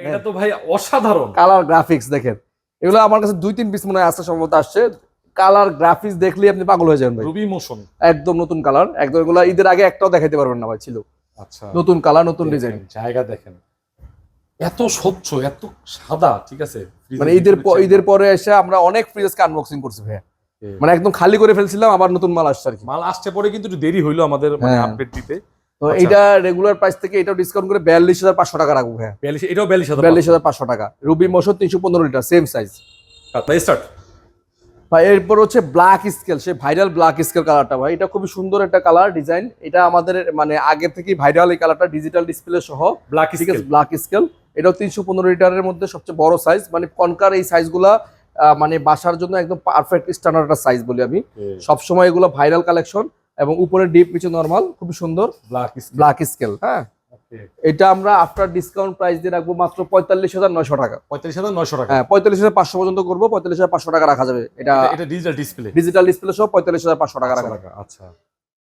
এটা তো ভাই অসাধারণ কালার গ্রাফিক্স দেখেন, এগুলো আমার কাছে 2-3 পিস মনে হয় আসছে, সম্ভবত আসছে। কালার গ্রাফিক্স দেখলেই আপনি পাগল হয়ে যাবেন ভাই। রুবি মোশন একদম নতুন কালার, একদম এগুলো ঈদের আগে একটাও দেখাইতে পারবেন না ভাই, ছিল। আচ্ছা, নতুন কালার, নতুন ডিজাইন। জায়গা দেখেন এত স্বচ্ছ, এত সাদা, ঠিক আছে। মানে ঈদের পরে এসে আমরা অনেক ফ্রিজকে আনবক্সিং করছি ভাই, মানে একদম খালি করে ফেলছিলাম, আবার নতুন মাল আসছে আর কি। মাল আসছে পরে কিন্তু একটু দেরি হইলো আমাদের মানে আপডেট দিতে। তো এইটা রেগুলার প্রাইস থেকে এটাও ডিসকাউন্ট করে 42,500 টাকা রাখবো ভাই। 42, এটাও 42,500 টাকা। Ruby motion 315 litre, same size. Start ভাই এরপর হচ্ছে ব্ল্যাক স্কেল, সে ভাইরাল ব্ল্যাক স্কেল কালারটা ভাই, এটা খুবই সুন্দর একটা কালার ডিজাইন। এটা আমাদের মানে আগে থেকেই ভাইরাল এই কালারটা, ডিজিটাল ডিসপ্লে সহ ব্ল্যাক ঠিক আছে, ব্ল্যাক স্কেল। এটাও 315 লিটারের মধ্যে সবচেয়ে বড় সাইজ, মানে কনকার এই সাইজগুলা মানে বাসার জন্য একদম পারফেক্ট স্ট্যান্ডার্ড একটা সাইজ বলি আমি। সবসময় এগুলো ভাইরাল কালেকশন, এবং উপরে ডিপ নিচে নরমাল, খুবই সুন্দর ব্ল্যাক স্কেল। হ্যাঁ, এটা আমরা আফটার ডিসকাউন্ট প্রাইস দিয়ে রাখবো মাত্র 45,900 টাকা। 45,900 টাকা। হ্যাঁ, 45,500 পর্যন্ত করবো, 45,500 টাকা রাখা যাবে। এটা ডিজিটাল ডিসপ্লে সহ 45,500 টাকা রাখা যাবে। আচ্ছা,